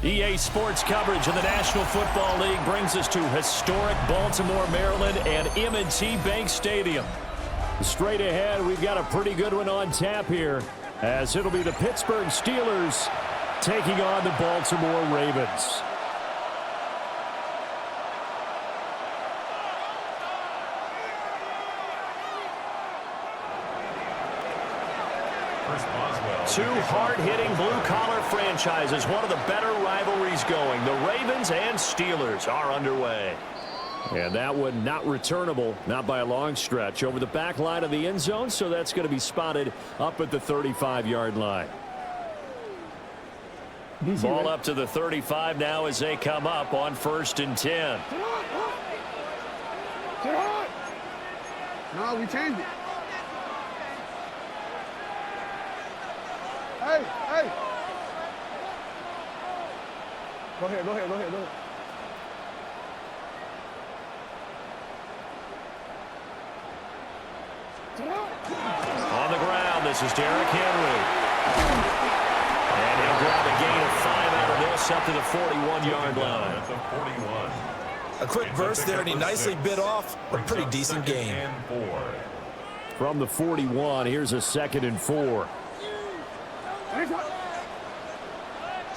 EA Sports coverage of the National Football League brings us to historic Baltimore, Maryland and M&T Bank Stadium. Straight ahead, we've got a pretty good one on tap here, as it'll be the Pittsburgh Steelers taking on the Baltimore Ravens. Two hard-hitting blue-collar franchises, one of the better rivalries going. The Ravens and Steelers are underway. And that one not returnable, not by a long stretch, over the back line of the end zone, so that's going to be spotted up at the 35-yard line. Ball up to the 35 now as they come up on 1st and 10. No, we changed it. Hey, hey. Go ahead. On the ground, this is Derrick Henry. And he'll grab a gain of 5 out of this up to the 41-yard line. A quick burst there, and he nicely bit off a pretty decent gain. From the 41, here's a 2nd and 4.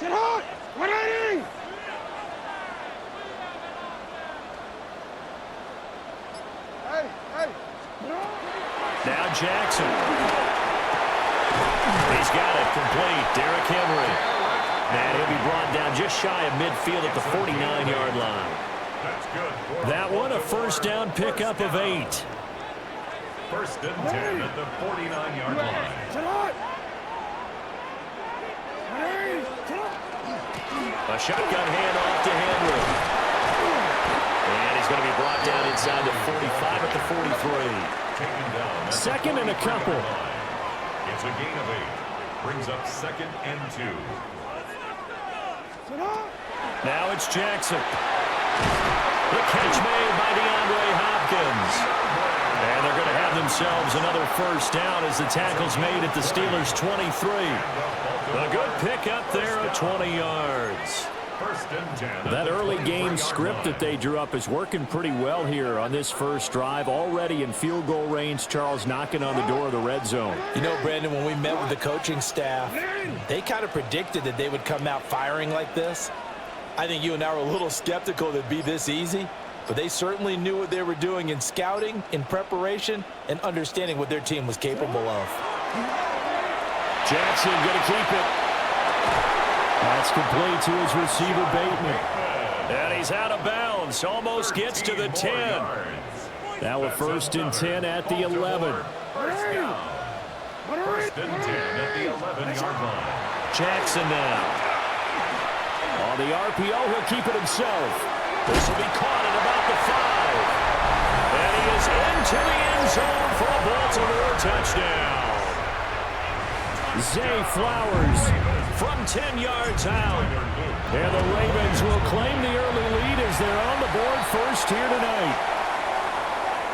Sit hard! 180! Hey! Now Jackson. He's got it complete. Derrick Henry. And he'll be brought down just shy of midfield at the 49-yard line. That one a first down pickup of 8. 1st and 10 at the 49-yard line. Sit hard! A shotgun handoff to Henry. And he's going to be brought down inside the 45 at the 43. 2nd and a couple. It's a gain of 8. Brings up 2nd and 2. Now it's Jackson. The catch made by DeAndre Hopkins. And they're going to have themselves another first down as the tackle's made at the Steelers' 23. A good pickup there of 20 yards. That early game script that they drew up is working pretty well here on this first drive. Already in field goal range, Charles knocking on the door of the red zone. You know, Brandon, when we met with the coaching staff, they kind of predicted that they would come out firing like this. I think you and I were a little skeptical that it'd be this easy, but they certainly knew what they were doing in scouting, in preparation, and understanding what their team was capable of. Jackson going to keep it. That's complete to his receiver, Bateman. And he's out of bounds. Almost gets to the 10. Now a 1st and 10 at the 11. 1st and 10 at the 11-yard line. Jackson now. On the RPO, he'll keep it himself. This will be caught at about the 5. And he is into the end zone for a Baltimore touchdown. Zay Flowers from 10 yards out. And the Ravens will claim the early lead as they're on the board first here tonight.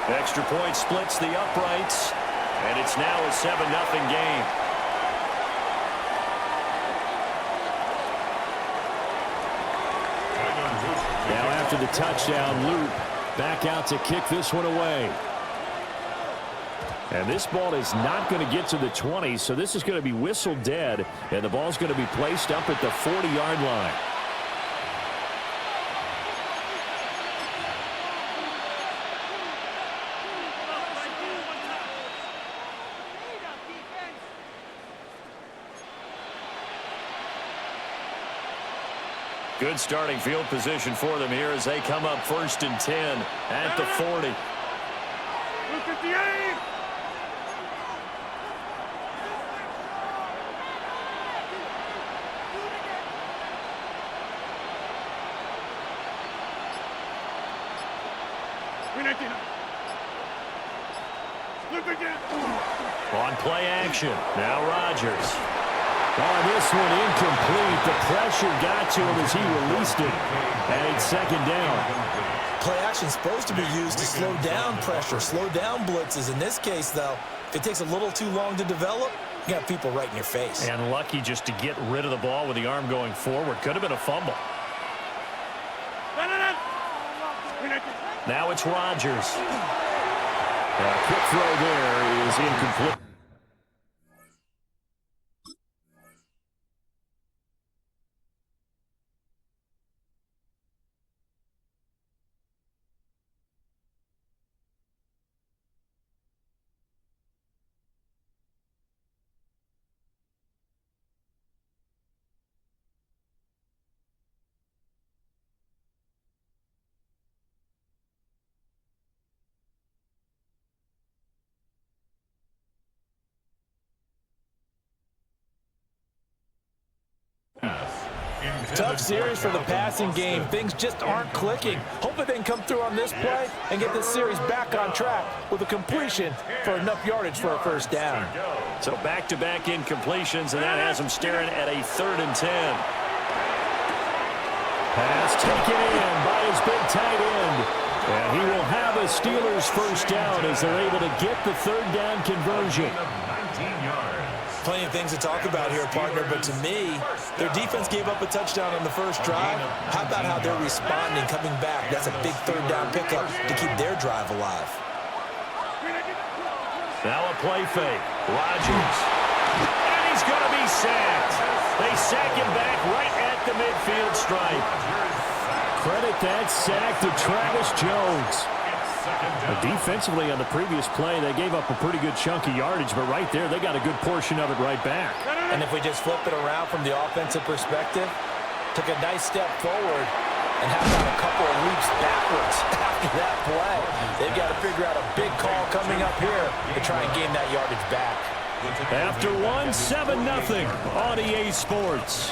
Extra point splits the uprights, and it's now a 7-0 game. Now after the touchdown, Loop back out to kick this one away. And this ball is not going to get to the 20, so this is going to be whistled dead, and the ball's going to be placed up at the 40-yard line. Good starting field position for them here as they come up 1st and 10 at the 40. 58! On play action, now Rodgers. On this one, incomplete. The pressure got to him as he released it. And it's 2nd down. Play action is supposed to be used to slow down pressure, slow down blitzes. In this case, though, if it takes a little too long to develop, You got people right in your face. And lucky just to get rid of the ball with the arm going forward. Could have been a fumble. Now it's Rodgers. A quick throw there is incomplete. Tough series for the passing game. Things just aren't clicking. Hopefully they can come through on this play and get this series back on track with a completion for enough yardage for a first down. So back-to-back incompletions, and that has him staring at a 3rd and 10. Pass taken in by his big tight end. And he will have a Steelers first down as they're able to get the 3rd down conversion. 19 yards. Plenty of things to talk about here, partner, but to me, their defense gave up a touchdown on the first drive. How about how they're responding, coming back? That's a big 3rd down pickup to keep their drive alive. Now a play fake. Rodgers. And he's going to be sacked. They sack him back right at the midfield stripe. Credit that sack to Travis Jones. Defensively on the previous play, they gave up a pretty good chunk of yardage, but right there, they got a good portion of it right back. And if we just flip it around from the offensive perspective, took a nice step forward and have about a couple of leaps backwards after that play. They've got to figure out a big call coming up here to try and gain that yardage back. After one, 7-0 on EA Sports.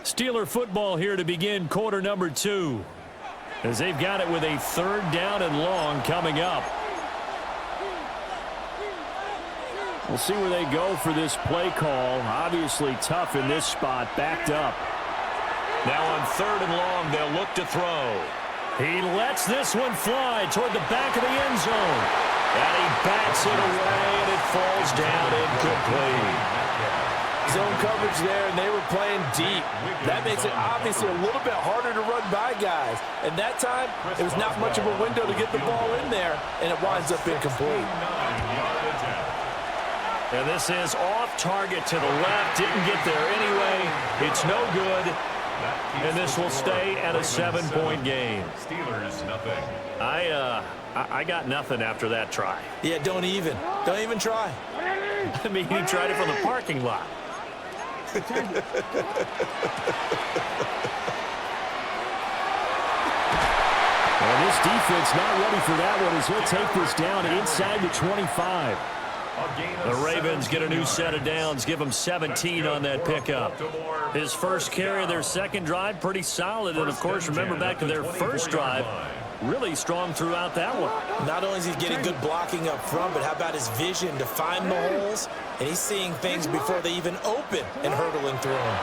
Steeler football here to begin quarter number 2, as they've got it with a 3rd down and long coming up. We'll see where they go for this play call. Obviously tough in this spot, backed up. Now on 3rd and long, they'll look to throw. He lets this one fly toward the back of the end zone. And he bats it away, and it falls down incomplete. Zone coverage there, and they were playing deep. That makes it obviously a little bit harder to run by guys. And that time, it was not much of a window to get the ball in there, and it winds up incomplete. And this is off target to the left. Didn't get there anyway. It's no good. And this will stay at a 7-point game. Steelers, nothing. I got nothing after that try. Yeah, don't even try. I mean, he tried it from the parking lot. Hey, Well, this defense not ready for that one as he'll take this down inside the 25. The Ravens get a new set of downs, give them 17 on that pickup. His first carry of their second drive, pretty solid. And, of course, remember back to their first drive, really strong throughout that one. Not only is he getting good blocking up front, but how about his vision to find the holes? And he's seeing things before they even open and hurdling through them.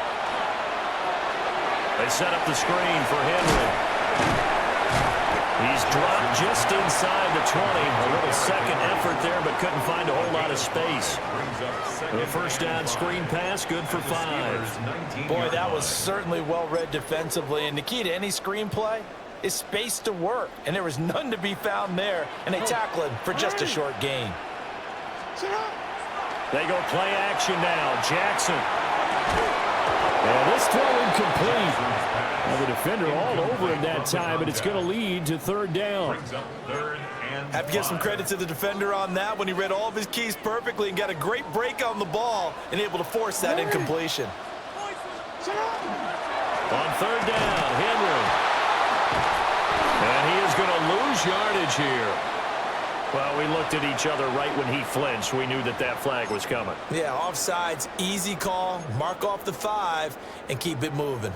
They set up the screen for Henry. He's dropped just inside the 20. A little second effort there, but couldn't find a whole lot of space. The first down screen pass, good for 5. Boy, that was certainly well-read defensively. And the key to any screen play is space to work. And there was none to be found there. And they tackle him for just a short gain. They go play action now. Jackson. And this throw incomplete. Well, the defender all over him that time, but it's going to lead to 3rd down. Have to give some credit to the defender on that when he read all of his keys perfectly and got a great break on the ball and able to force that incompletion. On 3rd down, Henry. And he is going to lose yardage here. Well, we looked at each other right when he flinched. We knew that that flag was coming. Yeah, offsides, easy call, mark off the 5, and keep it moving.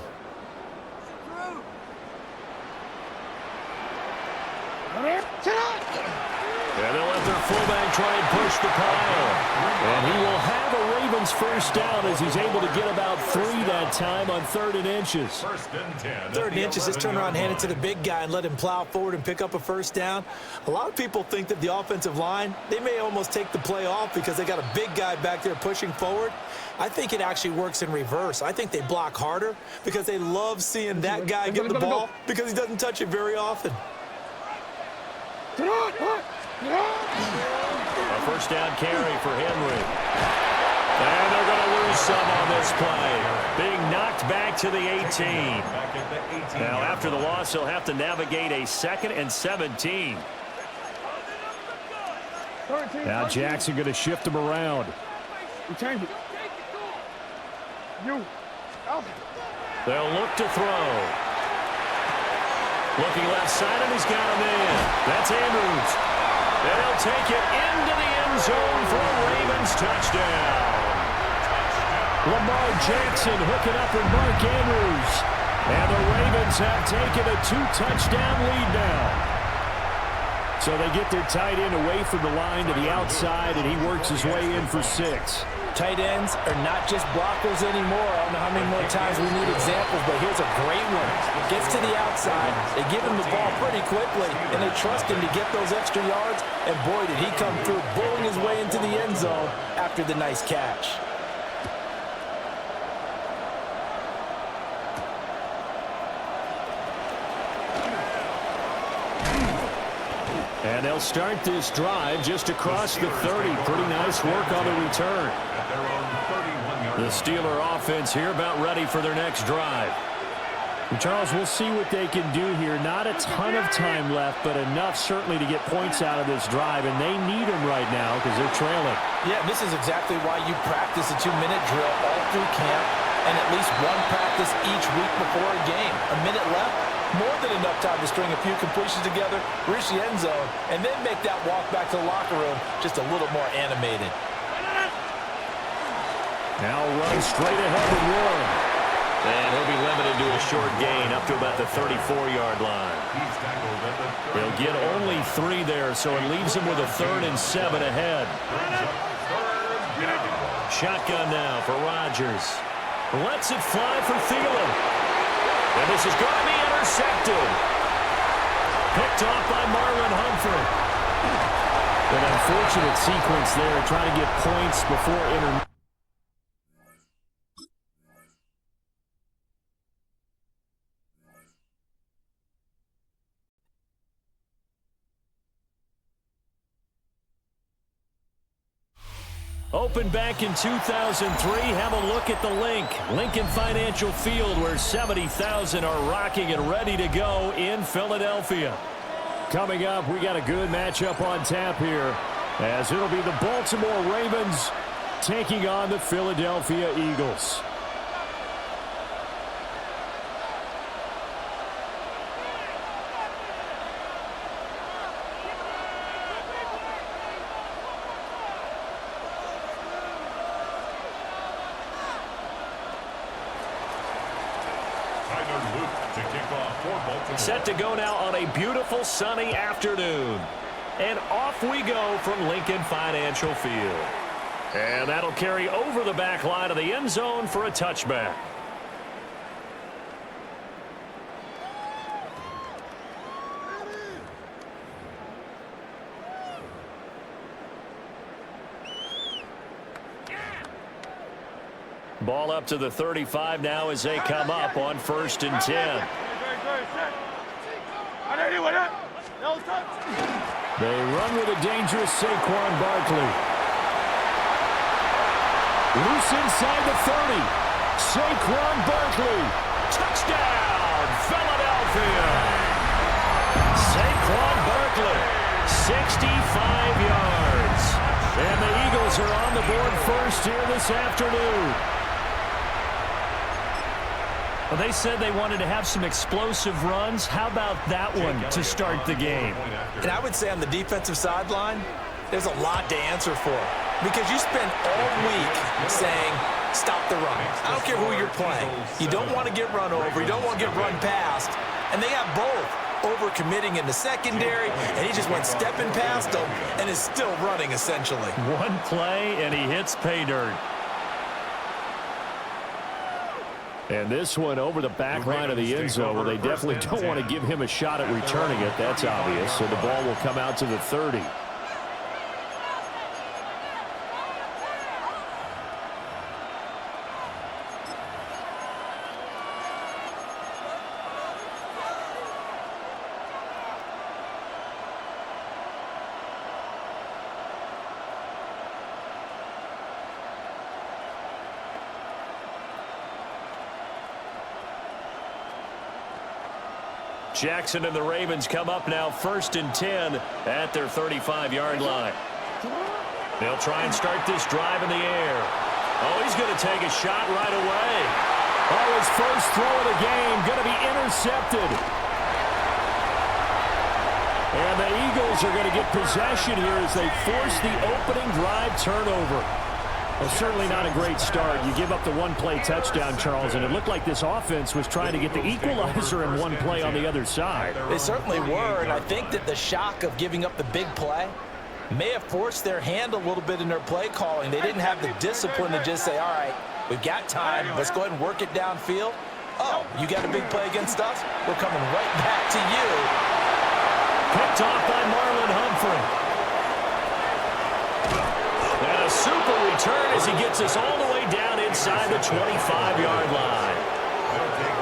And they'll let their fullback try and push the pile. And he will have a Ravens first down as he's able to get about 3 that time on 3rd and inches. 3rd and inches, just turn around, hand it to the big guy, and let him plow forward and pick up a first down. A lot of people think that the offensive line, they may almost take the play off because they got a big guy back there pushing forward. I think it actually works in reverse. I think they block harder because they love seeing that guy get the ball because he doesn't touch it very often. A first down carry for Henry. And they're going to lose some on this play. Being knocked back to the 18. Now, after the loss, he'll have to navigate a 2nd and 17. Now, Jackson going to shift him around. Change it. You. They'll look to throw. Looking left side, and he's got him in. That's Andrews. And he'll take it into the end zone for a Ravens touchdown. Lamar Jackson hooking up with Mark Andrews. And the Ravens have taken a 2-touchdown lead now. So they get their tight end away from the line to the outside, and he works his way in for 6. Tight ends are not just blockers anymore. I don't know how many more times we need examples, but here's a great one. Gets to the outside, they give him the ball pretty quickly, and they trust him to get those extra yards, and boy, did he come through, bowling his way into the end zone after the nice catch. And they'll start this drive just across the 30. Pretty nice work on the return. The Steeler offense here about ready for their next drive. And Charles, we'll see what they can do here. Not a ton of time left, but enough certainly to get points out of this drive, and they need them right now because they're trailing. Yeah, this is exactly why you practice a 2-minute drill all through camp and at least one practice each week before a game. A minute left, more than enough time to string a few completions together, reach the end zone, and then make that walk back to the locker room just a little more animated. Now run straight ahead and run. And he'll be limited to a short gain up to about the 34-yard line. He'll get only 3 there, so it leaves him with a 3rd and 7 ahead. Shotgun now for Rodgers. Lets it fly for Thielen. And this is going to be intercepted. Picked off by Marlon Humphrey. An unfortunate sequence there, trying to get points before intermission. Opened back in 2003. Have a look at the link. Lincoln Financial Field, where 70,000 are rocking and ready to go in Philadelphia. Coming up, we got a good matchup on tap here, as it'll be the Baltimore Ravens taking on the Philadelphia Eagles. Set to go now on a beautiful sunny afternoon. And off we go from Lincoln Financial Field. And that'll carry over the back line of the end zone for a touchback. Ball up to the 35 now as they come up on 1st and 10. They run with a dangerous Saquon Barkley. Loose inside the 30. Saquon Barkley. Touchdown, Philadelphia. Saquon Barkley, 65 yards. And the Eagles are on the board first here this afternoon. Well, they said they wanted to have some explosive runs. How about that one to start the game? And I would say on the defensive sideline, there's a lot to answer for. Because you spend all week saying, stop the run. I don't care who you're playing. You don't want to get run over. You don't want to get run past. And they have both. Over-committing in the secondary, and he just went stepping past them and is still running, essentially. One play, and he hits pay dirt. And this one over the back line of the end zone. Well, they definitely don't want to give him a shot at returning it. That's obvious. So the ball will come out to the 30. Jackson and the Ravens come up now 1st and 10 at their 35-yard line. They'll try and start this drive in the air. Oh, he's going to take a shot right away. Oh, his first throw of the game going to be intercepted. And the Eagles are going to get possession here as they force the opening drive turnover. Well, certainly not a great start. You give up the one-play touchdown, Charles, and it looked like this offense was trying to get the equalizer in one play on the other side. They certainly were, and I think that the shock of giving up the big play may have forced their hand a little bit in their play calling. They didn't have the discipline to just say, all right, we've got time. Let's go ahead and work it downfield. Oh, you got a big play against us? We're coming right back to you. Picked off by Marlon Humphrey. And a super return as he gets us all the way down inside the 25-yard line.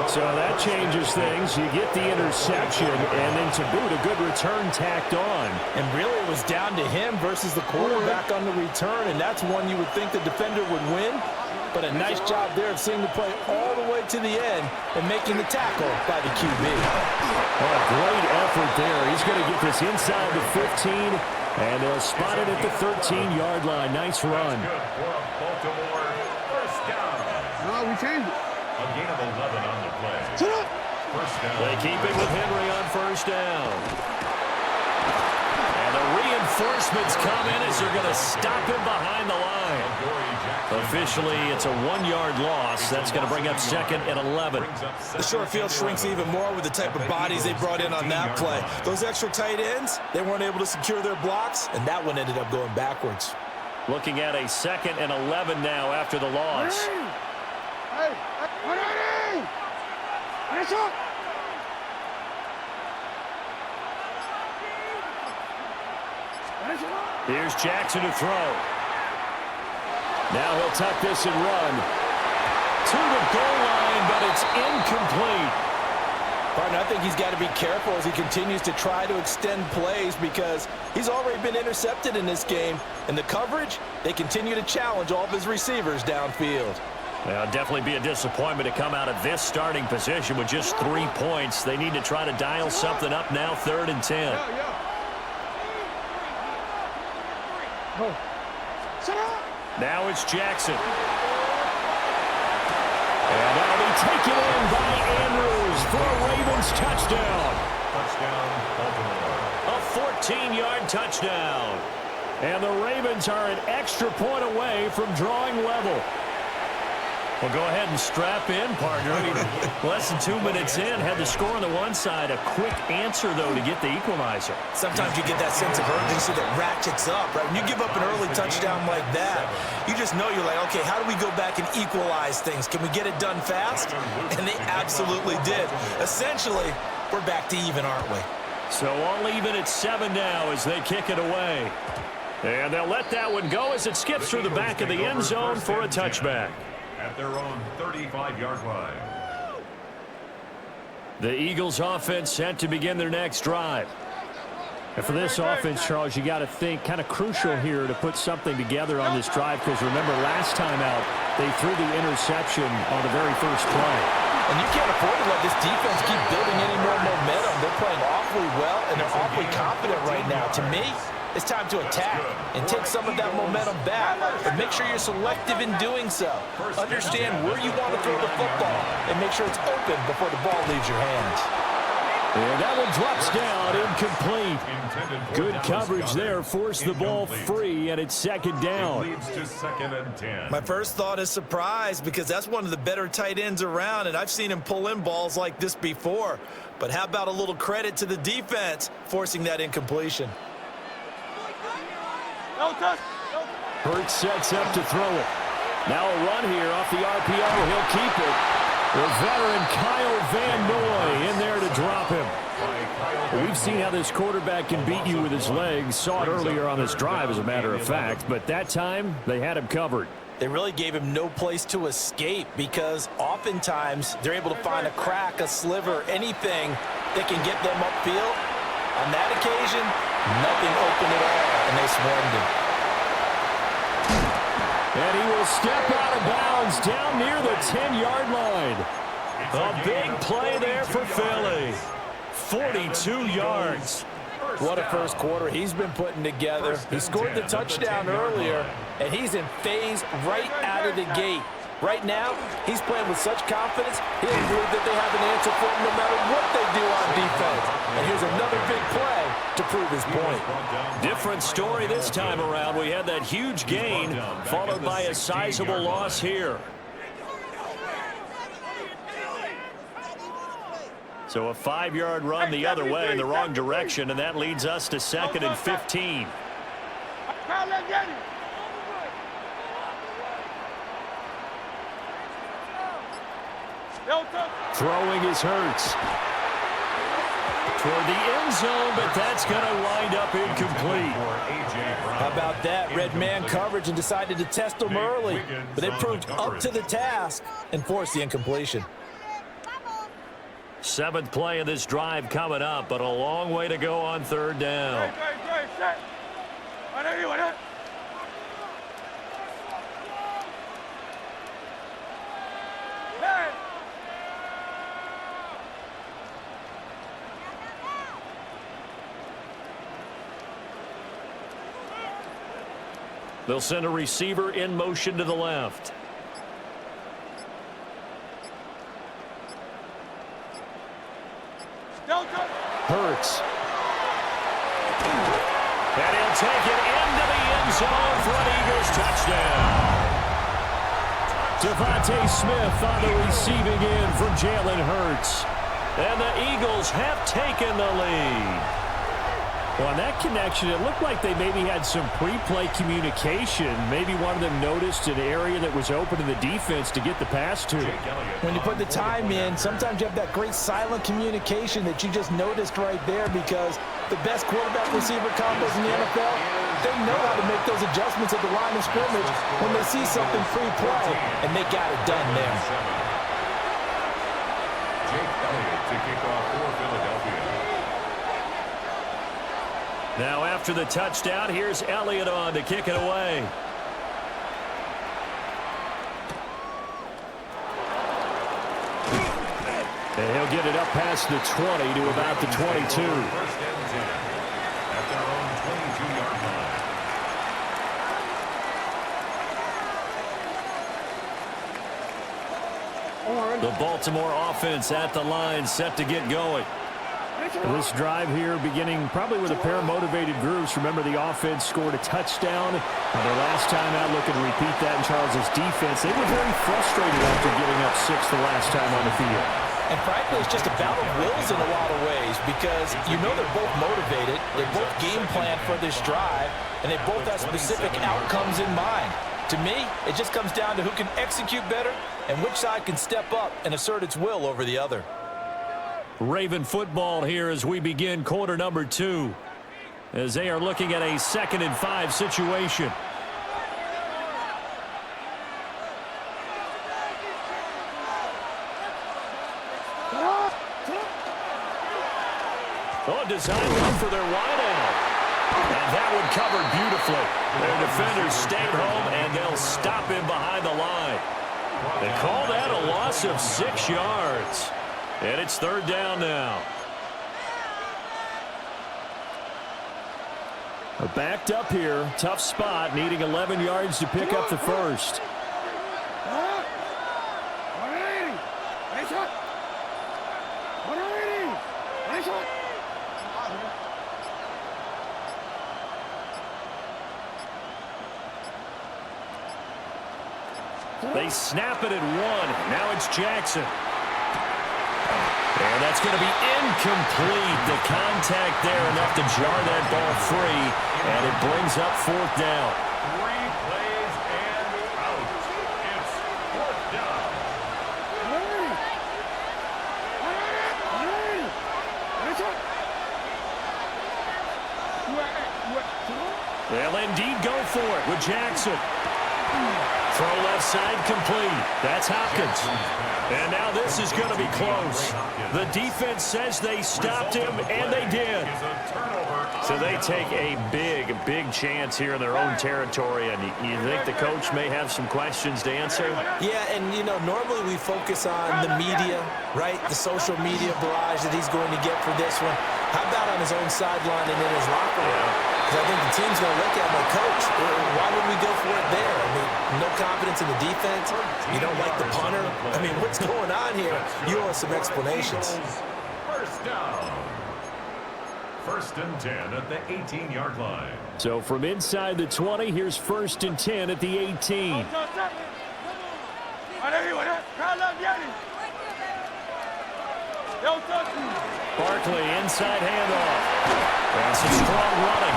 So that changes things. You get the interception, and then to boot, a good return tacked on. And really it was down to him versus the quarterback on the return, and that's one you would think the defender would win. But a nice job there of seeing the play all the way to the end and making the tackle by the QB. Oh, a great effort there. He's going to get this inside the 15, and they'll spot it at the 13-yard line. Nice run. Baltimore, first down. No, we changed it. A gain of 11 on the play. Shut up. First down. They keep it with Henry on first down. And the reinforcements come in as they're going to stop him behind the line. Officially, it's a 1-yard loss. That's going to bring up 2nd and 11. The short field shrinks even more with the type of bodies they brought in on that play. Those extra tight ends, they weren't able to secure their blocks, and that one ended up going backwards. Looking at a 2nd and 11 now after the loss. Hey, ready? Finish up. Finish it up. Here's Jackson to throw. Now he'll tuck this and run. To the goal line, but it's incomplete. Partner, I think he's got to be careful as he continues to try to extend plays because he's already been intercepted in this game. And the coverage, they continue to challenge all of his receivers downfield. Well, definitely be a disappointment to come out of this starting position with just 3 points. They need to try to dial something up now, 3rd and 10. Oh. Shut up. Now it's Jackson. And that'll be taken in by Andrews for a Ravens touchdown. Touchdown, Baltimore. A 14-yard touchdown. And the Ravens are an extra point away from drawing level. Well, go ahead and strap in, partner. Less than 2 minutes in, had the score on the one side. A quick answer, though, to get the equalizer. Sometimes you get that sense of urgency that ratchets up, right? When you give up an early touchdown like that, you just know you're like, okay, how do we go back and equalize things? Can we get it done fast? And they absolutely did. Essentially, we're back to even, aren't we? So all even at 7 now as they kick it away. And they'll let that one go as it skips through the back of the end zone for a touchback. At their own 35-yard line. The Eagles offense set to begin their next drive. And for this offense, Charles, you got to think kind of crucial here to put something together on this drive because remember last time out they threw the interception on the very first play. And you can't afford to let this defense keep building any more momentum. They're playing awfully well and they're awfully confident right now. To me, it's time to attack and take some of that momentum back, but make sure you're selective in doing so. Understand where you want to throw the football and make sure it's open before the ball leaves your hands. And that one drops down, incomplete. Good coverage there, forced the ball free, and it's 2nd down. Leads to 2nd and 10. My first thought is surprise because that's one of the better tight ends around, and I've seen him pull in balls like this before. But how about a little credit to the defense forcing that incompletion? Hurts sets up to throw it. Now a run here off the RPO. He'll keep it. The veteran Kyle Van Noy in there to drop him. We've seen how this quarterback can beat you with his legs. Saw it earlier on this drive, as a matter of fact. But that time, they had him covered. They really gave him no place to escape because oftentimes they're able to find a crack, a sliver, anything that can get them upfield. On that occasion, nothing open at all, and they swarmed him. And he will step out of bounds down near the 10-yard line. A big play there for Philly. 42 yards. What a first quarter he's been putting together. He scored the touchdown earlier, and he's in phase right out of the gate. Right now, he's playing with such confidence, he doesn't believe that they have an answer for him no matter what they do on defense. And here's another big play to prove his point. Different story this time around. We had that huge gain, followed by a sizable loss here. So a 5-yard run the other way in the wrong direction, and that leads us to 2nd and 15. Throwing is Hurts. Toward the end zone, but that's going to wind up incomplete. How about that? Red man coverage and decided to test them early, but they proved up to the task and forced the incompletion. 7th play of this drive coming up, but a long way to go on 3rd down. They'll send a receiver in motion to the left. Hurts. And he'll take it into the end zone for an Eagles touchdown. Devontae Smith on the receiving end from Jalen Hurts. And the Eagles have taken the lead. Well, on that connection, it looked like they maybe had some pre-play communication. Maybe one of them noticed an area that was open to the defense to get the pass to. When you put the time in, sometimes you have that great silent communication that you just noticed right there, because the best quarterback receiver combos in the NFL, they know how to make those adjustments at the line of scrimmage when they see something pre-play, and they got it done there. Jake Elliott to kick off for Philadelphia. Now after the touchdown, here's Elliott on to kick it away. And he'll get it up past the 20 to about the 22. First and 10 at their own 22-yard line. The Baltimore offense at the line, set to get going. This drive here beginning probably with a pair of motivated groups. Remember, the offense scored a touchdown their last time out. Looking to repeat that in Charles' defense. They were very frustrated after giving up 6 the last time on the field. And frankly, it's just a battle of wills in a lot of ways, because you know they're both motivated, they both game plan for this drive, and they both have specific outcomes in mind. To me, it just comes down to who can execute better and which side can step up and assert its will over the other. Raven football here as we begin quarter number 2, as they are looking at a 2nd and 5 situation. Oh, design one for their wideout. And that one covered beautifully. Their defenders stayed home, and they'll stop him behind the line. They call that a loss of 6 yards. And it's 3rd down now. Backed up here. Tough spot, needing 11 yards to pick up the first. They snap it at 1. Now it's Jackson. And that's going to be incomplete. The contact there enough to jar that ball free. And it brings up 4th down. 3 plays and out. It's 4th down. They'll indeed go for it with Jackson. Throw left side complete. That's Hopkins. And now this is going to be close. The defense says they stopped him, and they did. So they take a big chance here in their own territory, and you think the coach may have some questions to answer? Yeah, and, you know, normally we focus on the media, right? The social media barrage that he's going to get for this one. How about on his own sideline and in his locker room? Because I think the team's going to look at him like, Coach, why would we go for it there? I mean, no confidence in the defense. You don't like the punter. I mean, what's going on here? You owe us some explanations. First down. First and 10 at the 18-yard line. So from inside the 20, here's first and 10 at the 18. Barkley inside handoff. And some strong running.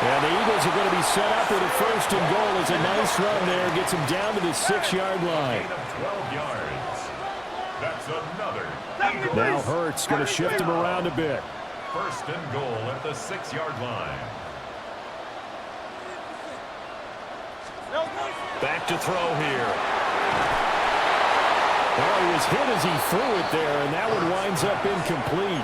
And the Eagles are going to be set up with a first and goal. As a nice run there. Gets him down to the 6-yard line. Gain of 12 yards. That's another. Now Hurts going to shift him around a bit. First and goal at the 6-yard line. Back to throw here. Well, he was hit as he threw it there, and that one winds up incomplete.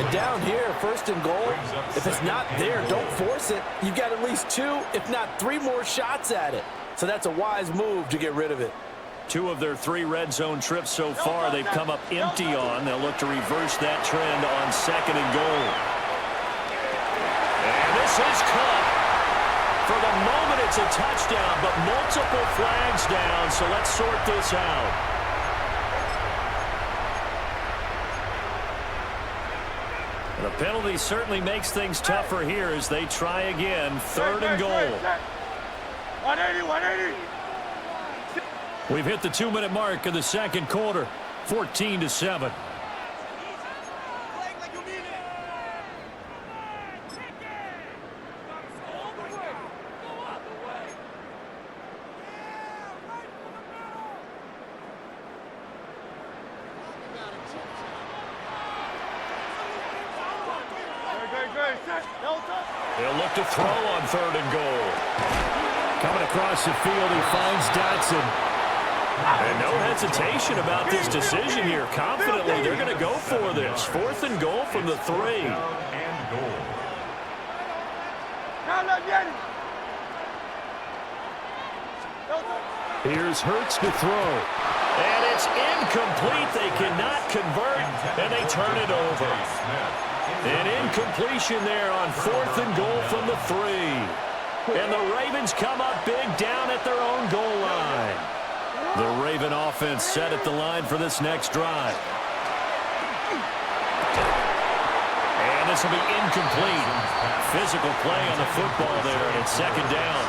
And down here, first and goal, if it's not there, don't force it. You've got at least 2, if not 3 more shots at it. So that's a wise move to get rid of it. 2 of their 3 red zone trips so far they've come up empty on. They'll look to reverse that trend on second and goal. And this is caught. For the moment, it's a touchdown, but multiple flags down, so let's sort this out. The penalty certainly makes things tougher here as they try again. Third and goal. 180. We've hit the 2-minute mark of the second quarter. 14-7. They'll look to throw on third and goal. Coming across the field, he finds Dotson. And no hesitation about this decision here. Confidently, they're going to go for this. Fourth and goal from the 3. And goal. Here's Hurts to throw. And it's incomplete. They cannot convert, and they turn it over. An incompletion there on fourth and goal from the 3. And the Ravens come up big down at their own goal line. The Raven offense set at the line for this next drive. And this will be incomplete. Physical play on the football there, and it's second down.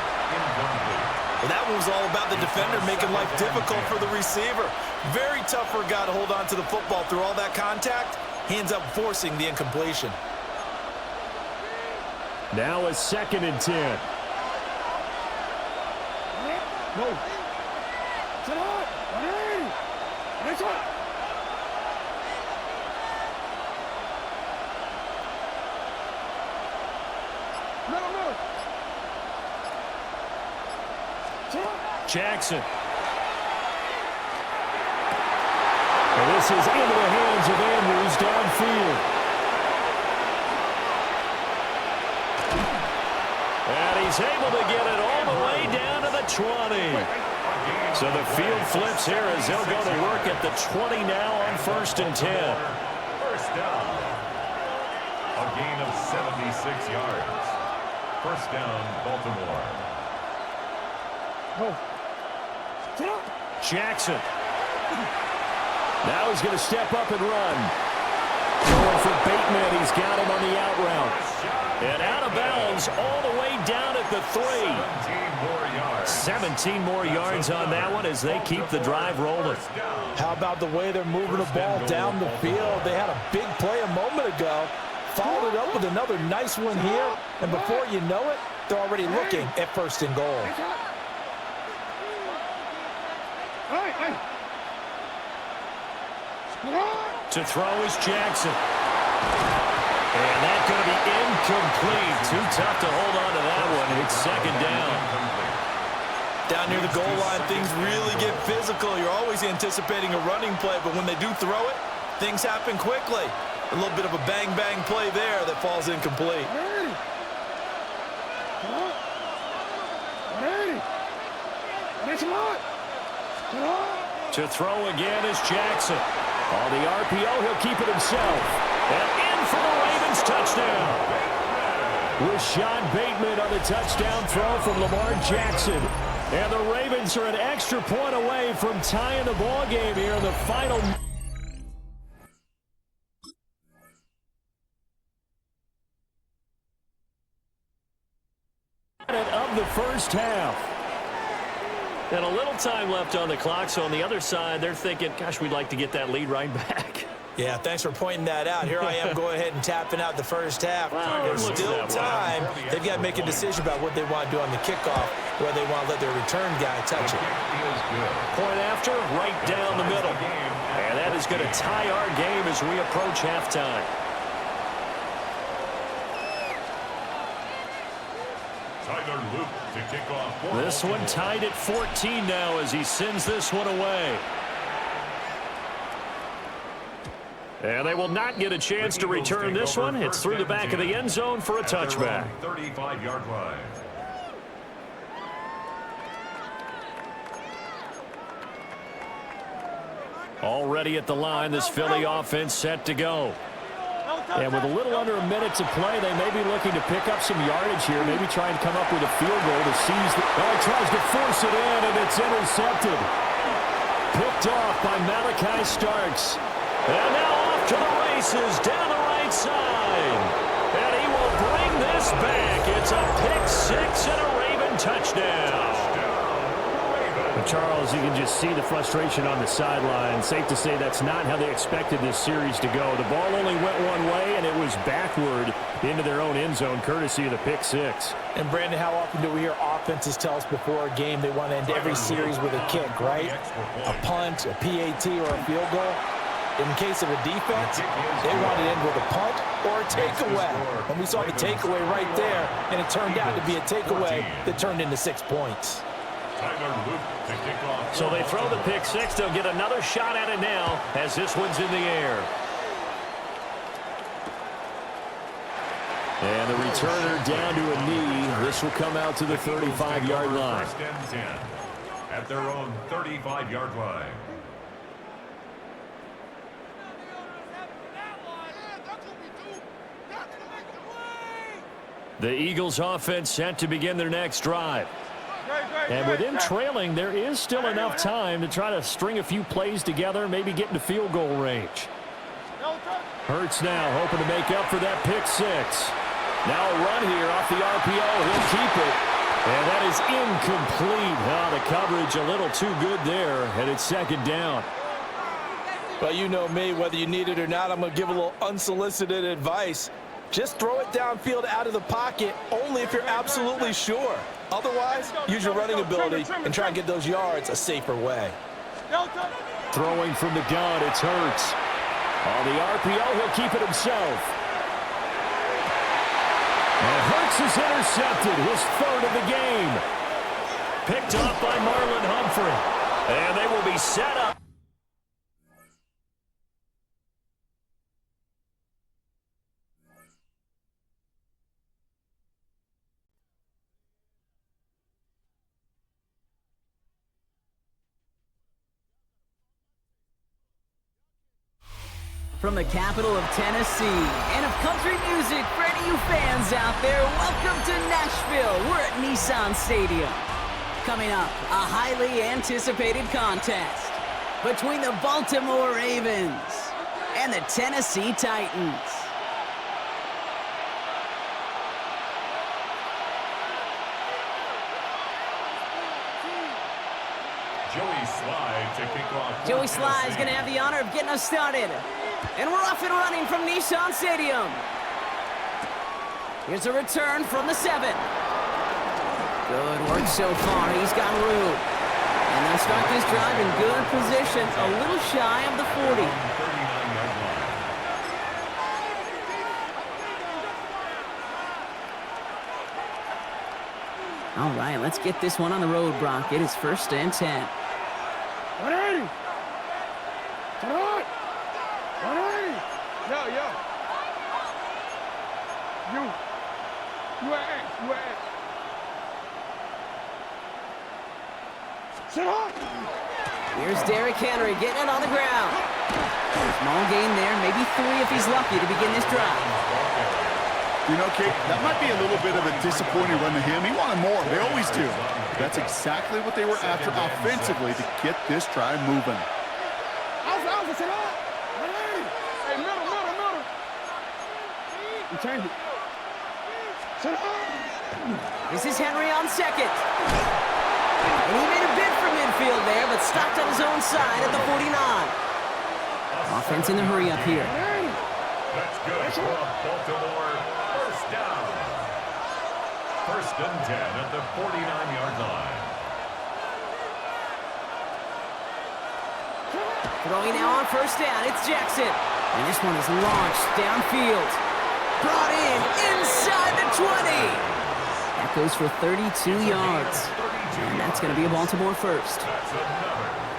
Well, that one was all about the defender making life difficult for the receiver. Very tough for a guy to hold on to the football through all that contact. He ends up forcing the incompletion. Now a second and 10. No. Sit up. 180. Nice one. No. Sit up. Jackson. And this is into the hands of Andrews downfield. And he's able to get it all the way down to the 20. So the field flips here as they'll go to work at the 20 now on first and 10. First down. A gain of 76 yards. First down, Baltimore. No. Sit up. Jackson. Now he's going to step up and run. Going for Bateman. He's got him on the out route. And out of bounds all the way down at the 3. 17 more yards on that one as they keep the drive rolling. How about the way they're moving the ball down the field? They had a big play a moment ago. Followed it up with another nice one here. And before you know it, they're already looking at first and goal. Hey. To throw is Jackson. And that's going to be incomplete. Too tough to hold on to that one. It's second down. Down near the goal line, things really get physical. You're always anticipating a running play, but when they do throw it, things happen quickly. A little bit of a bang-bang play there that falls incomplete. To throw again is Jackson. On the RPO, he'll keep it himself. And in for the Ravens touchdown. With Sean Bateman on the touchdown throw from Lamar Jackson. And the Ravens are an extra point away from tying the ball game here in the final minute of the first half. And a little time left on the clock, so on the other side, they're thinking, gosh, we'd like to get that lead right back. Yeah, thanks for pointing that out. Here I am going ahead and tapping out the first half. Wow, There's still time. They've got to make a decision about what they want to do on the kickoff, whether they want to let their return guy touch it. Point after, right down the middle. And that is going to tie our game as we approach halftime. To kick off. This one tied at 14 now as he sends this one away. And they will not get a chance to return this one. It's through the back of the end zone for a touchback. 35-yard line. Already at the line, this Philly offense set to go. And with a little under a minute to play, they may be looking to pick up some yardage here, maybe try and come up with a field goal to seize the... Oh, he tries to force it in, and it's intercepted. Picked off by Malachi Starks. And now off to the races down the right side. And he will bring this back. It's a pick six and a Raven touchdown. Charles, you can just see the frustration on the sideline. Safe to say that's not how they expected this series to go. The ball only went one way, and it was backward into their own end zone, courtesy of the pick six. And, Brandon, how often do we hear offenses tell us before a game they want to end every series with a kick, right? A punt, a PAT, or a field goal. In case of a defense, they want to end with a punt or a takeaway. And we saw the takeaway right there, and it turned out to be a takeaway that turned into 6 points. So they throw the pick six. They'll get another shot at it now as this one's in the air. And the returner down to a knee. This will come out to the 35-yard line. First and 10 at their own 35-yard line. The Eagles offense set to begin their next drive. And with them trailing, there is still enough time to try to string a few plays together, maybe get into field goal range. Hurts now, hoping to make up for that pick six. Now a run here off the RPO. He'll keep it. And that is incomplete. Oh, the coverage a little too good there, and it's second down. Well, you know me, whether you need it or not, I'm going to give a little unsolicited advice. Just throw it downfield out of the pocket only if you're absolutely sure. Otherwise, use your running ability and try and get those yards a safer way. Throwing from the gun, it's Hurts. On the RPO, he'll keep it himself. And Hurts is intercepted, his third of the game. Picked up by Marlon Humphrey. And they will be set up. From the capital of Tennessee and of country music for any of you fans out there, welcome to Nashville. We're at Nissan Stadium. Coming up, a highly anticipated contest between the Baltimore Ravens and the Tennessee Titans. Joey Sly is going to have the honor of getting us started. And we're off and running from Nissan Stadium. Here's a return from the 7. Good work so far. He's got room. And they'll start this drive in good position, a little shy of the 40. All right, let's get this one on the road, Brock. It is 1st and 10. 180. Come on. 180. Yo. You at X. Sit up. Here's Derrick Henry getting it on the ground. Small gain there, maybe 3 if he's lucky to begin this drive. You know, Kate, that might be a little bit of a disappointing run to him. He wanted more. They always do. That's exactly what they were after offensively to get this drive moving. Alpha, sit up. 180. Hey, middle. You change it. Sit up. This is Henry on second. And he made a bid for midfield there, but stopped on his own side at the 49. Offense in the hurry up here. That's good for Baltimore. First down. 1st and 10 at the 49-yard line. Throwing now on 1st down, it's Jackson. And this one is launched downfield. Brought in inside the 20. That goes for 32 yards. And that's going to be a Baltimore first.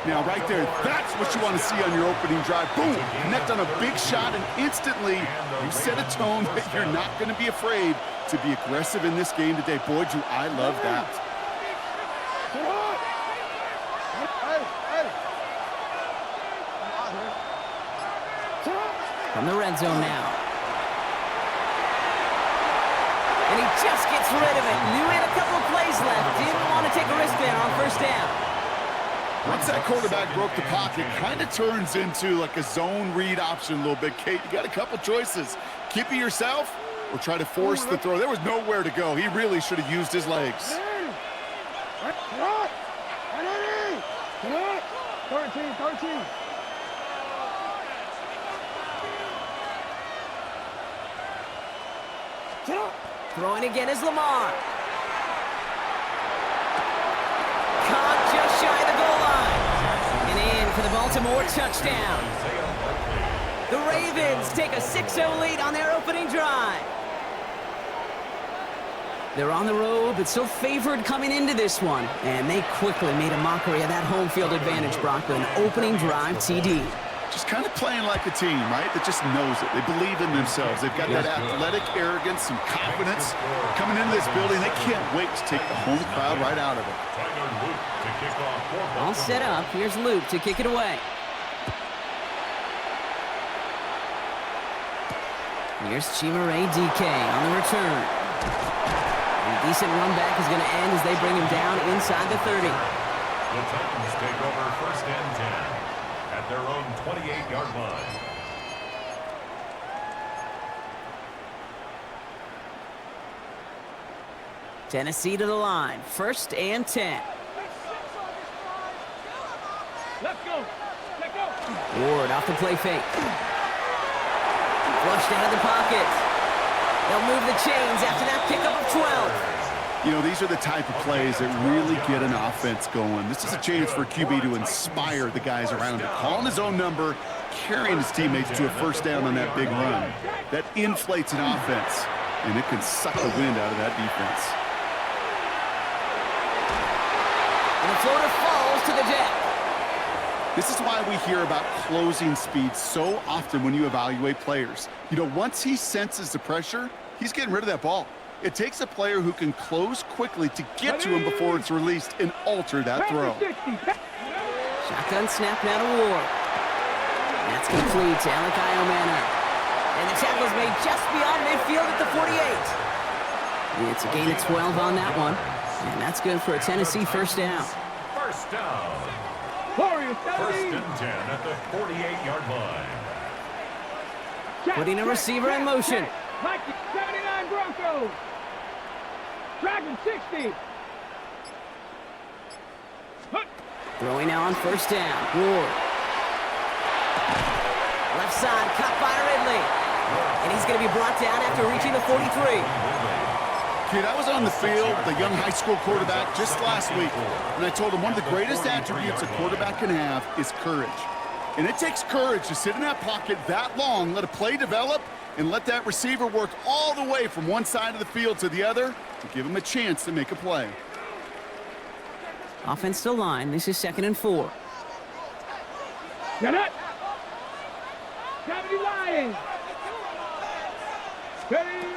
Now, right there, that's what you want to see on your opening drive. Boom! Connect on a big shot, and instantly you set a tone that you're not going to be afraid to be aggressive in this game today. Boy, do I love that. From the red zone now. And he just gets rid of it. Knew he had a couple of plays left. Didn't want to take a risk there on 1st down. Once that quarterback broke the pocket, kind of turns into like a zone read option a little bit. Kate, you got a couple choices. Keep it yourself or try to force the throw. There was nowhere to go. He really should have used his legs. 13. Sit up. Throwing again is Lamar. Caught just shy of the goal line. And in for the Baltimore touchdown. The Ravens take a 6-0 lead on their opening drive. They're on the road, but still favored coming into this one. And they quickly made a mockery of that home field advantage, Brock, with an opening drive TD. Just kind of playing like a team, right? That just knows it. They believe in themselves. They've got that athletic arrogance and confidence. Coming into this building, they can't wait to take the home crowd right out of it. All set up. Here's Luke to kick it away. Here's Chimere DK on the return. And a decent run back is going to end as they bring him down inside the 30. The Titans take over 1st and 10 at their own 28-yard line. Tennessee to the line. 1st and 10. Let's go. Ward off the play fake. Flushed out of the pocket. They'll move the chains after that pickup of 12. You know, these are the type of plays that really get an offense going. This is a chance for QB to inspire the guys around him. Calling his own number, carrying his teammates to a 1st down on that big run. That inflates an offense, and it can suck the wind out of that defense. And the floater falls to the deck. This is why we hear about closing speed so often when you evaluate players. You know, once he senses the pressure, he's getting rid of that ball. It takes a player who can close quickly to get to him before it's released and alter that throw. Shotgun snap now to Ward. That's complete to Alec Iomana. And the tackle's made just beyond midfield at the 48. It's a gain of 12 on that one. And that's good for a Tennessee 1st down. 1st down. 1st and 10 at the 48-yard line. Putting a receiver in motion. 79 Broncos. Dragon 60. Throwing now on 1st down. Ward. Left side, caught by Ridley. And he's going to be brought down after reaching the 43. Kid, I was on the field, the young high school quarterback, just last week. And I told him one of the greatest attributes a quarterback can have is courage. And it takes courage to sit in that pocket that long, let a play develop, and let that receiver work all the way from one side of the field to the other to give him a chance to make a play. Offensive line. This is 2nd and 4. Get it. Gravity Lions. Ready.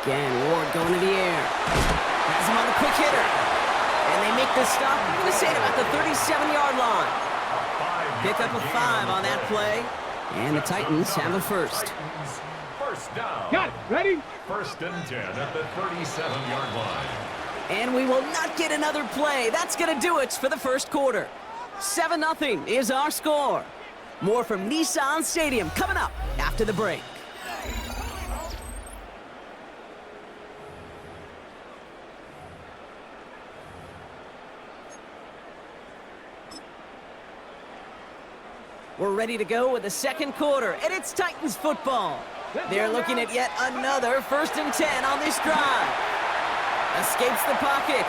Again, Ward going to the air. Has him on the quick hitter. And they make the stop. I'm going to say about the 37-yard line. Pick up a 5 on that play. And the Titans have a first. First down. Got it. Ready. 1st and 10 at the 37-yard line. And we will not get another play. That's going to do it for the first quarter. 7-0 is our score. More from Nissan Stadium coming up after the break. We're ready to go with the second quarter, and it's Titans football. They're looking at yet another 1st and 10 on this drive. Escapes the pocket.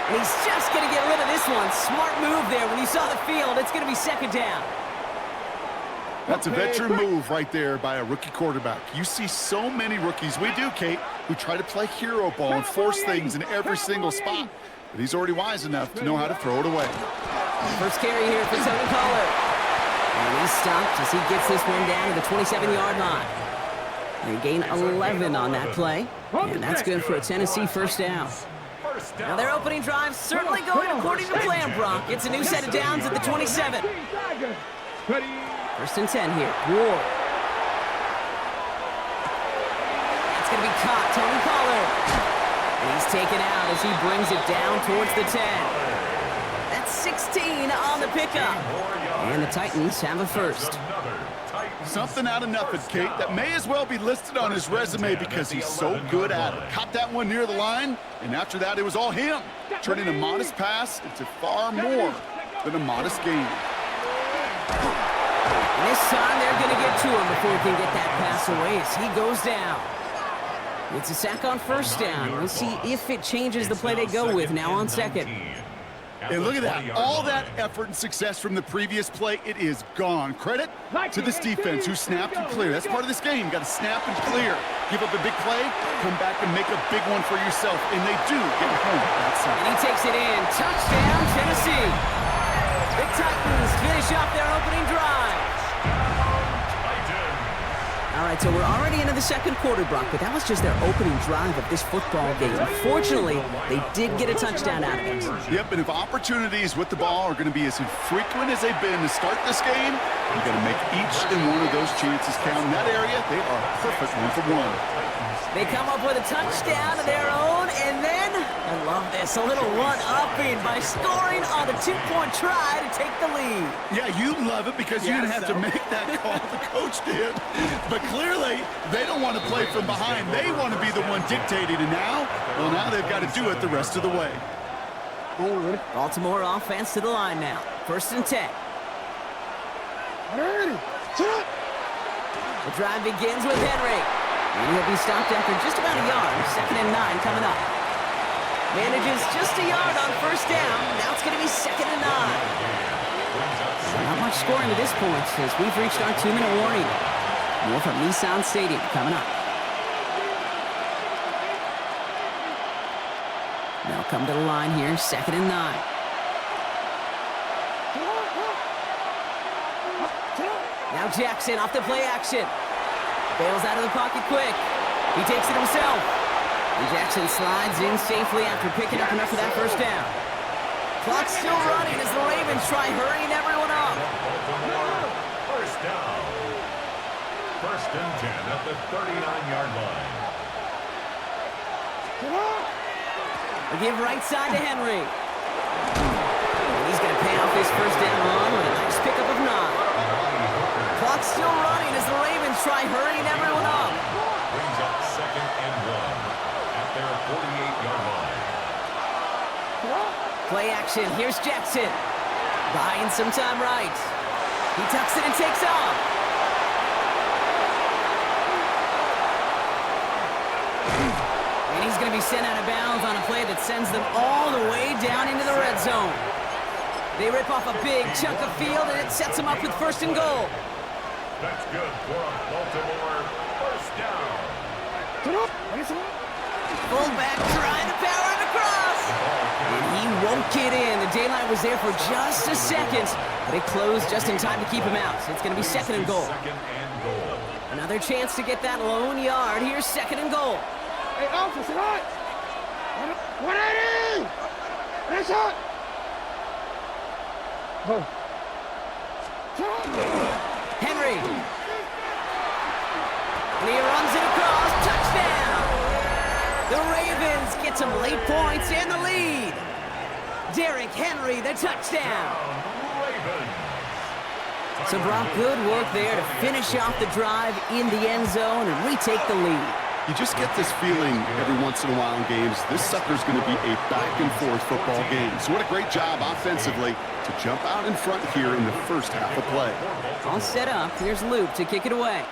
And he's just going to get rid of this one. Smart move there when you saw the field. It's going to be 2nd down. That's a veteran move right there by a rookie quarterback. You see so many rookies, we do, Kate, who try to play hero ball and force things in every single spot. But he's already wise enough to know how to throw it away. First carry here for Tony Pollard. And he's stopped as he gets this one down to the 27-yard line. They gain 11 on that play. And that's good for a Tennessee 1st down. Now their opening drive certainly going according to plan, Brock. It's a new set of downs at the 27. 1st and 10 here. Ward. It's going to be caught. Tony Pollard. And he's taken out as he brings it down towards the 10. That's 16 on the pickup. And the Titans have a first. Something out of nothing, Kate, that may as well be listed on his resume because he's so good at it. Caught that one near the line, and after that, it was all him. Turning a modest pass into far more than a modest gain. And this time, they're going to get to him before he can get that pass away as he goes down. It's a sack on 1st down. We'll see if it changes the play they go with now on 2nd. And look at that. All that effort and success from the previous play, it is gone. Credit to this defense who snapped and cleared. That's part of this game. You got to snap and clear. Give up a big play, come back and make a big one for yourself. And they do get home that side. And he takes it in. Touchdown, Tennessee. The Titans finish off their opening drive. All right, so we're already into the second quarter, Brock, but that was just their opening drive of this football game. Fortunately, they did get a touchdown out of it. Yep, and if opportunities with the ball are going to be as infrequent as they've been to start this game, you got to make each and one of those chances count. In that area, they are perfect 1-for-1. They come up with a touchdown of their own, and then, I love this, a little one-upping by scoring on a 2-point try to take the lead. Yeah, you love it because you didn't have to make that call. The coach did. But clearly, they don't want to play from behind. They want to be the one dictating. And now, well, now they've got to do it the rest of the way. Baltimore offense to the line now. 1st and 10. The drive begins with Henry. And he'll be stopped after just about a yard. 2nd and 9 coming up. Manages just a yard on 1st down. Now it's going to be 2nd and 9. Not much scoring to this point as we've reached our 2-minute warning. More from Nissan Stadium coming up. They'll come to the line here, 2nd and 9. Now Jackson off the play action. Bails out of the pocket quick. He takes it himself. And Jackson slides in safely after picking up enough of that 1st down. Clock's still running as the Ravens try hurrying everyone up. 1st down. 1st and 10 at the 39-yard line. They give right side to Henry. And he's going to pay off this 1st down run with a nice pickup of 9. Clock's still running as the Ravens try hurrying everyone up. Brings up 2nd and 1 at their 48-yard line. Play action. Here's Jackson. Buying some time right. He tucks it and takes off. And he's going to be sent out of bounds on a play that sends them all the way down into the red zone. They rip off a big chunk of field, and it sets them up with 1st and goal. That's good for a Baltimore 1st down. Fullback trying to power it And he won't get in. The daylight was there for just a second, but it closed just in time to keep him out. So it's going to be second and goal. Another chance to get that lone yard. Here's second and goal. Hey, officer, hot! 180! That's hot! Oh. Henry. And he runs it across. Touchdown! The Ravens get some late points and the lead. Derrick Henry, the touchdown. So, Brock, good work there to finish off the drive in the end zone and retake the lead. You just get this feeling every once in a while in games, this sucker's going to be a back-and-forth football game. So what a great job offensively to jump out in front here in the first half of play. All set up. Here's Luke to kick it away.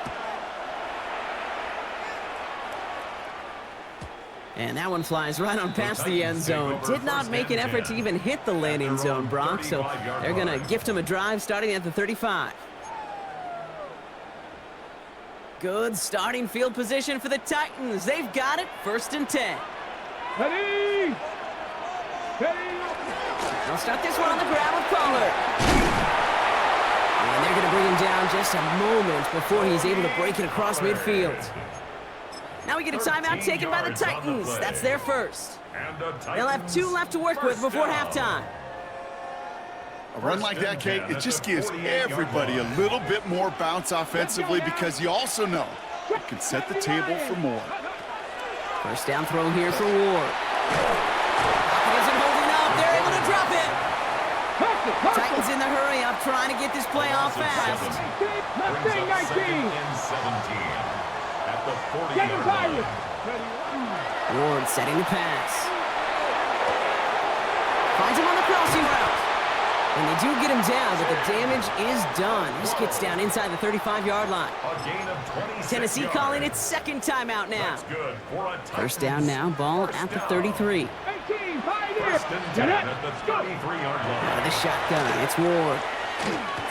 And that one flies right on past the end zone. Did not make an effort to even hit the landing zone, Brock, so they're going to gift him a drive starting at the 35. Good starting field position for the Titans. They've got it, 1st and 10. Ready! They'll start this one on the ground with Pollard. And they're going to bring him down just a moment before he's able to break it across midfield. Now we get a timeout taken by the Titans. That's their first. They'll have 2 left to work with before halftime. A run like that, Kate, it just gives everybody a little bit more bounce offensively because you also know you can set the table for more. First down throw here for Ward. He isn't holding up. They're able to drop it. Titans in the hurry up, trying to get this play off fast. Mustang 19! At the 40-yard line. Ward setting the pass. Finds him on the crossing route. And they do get him down, but the damage is done. This gets down inside the 35-yard line. A gain of 26 Tennessee yards. calling its second timeout now. That's good for a First down now, ball at the 33. 18, Pioneer! First and 10 at the 33-yard line. Out of the shotgun, it's Ward.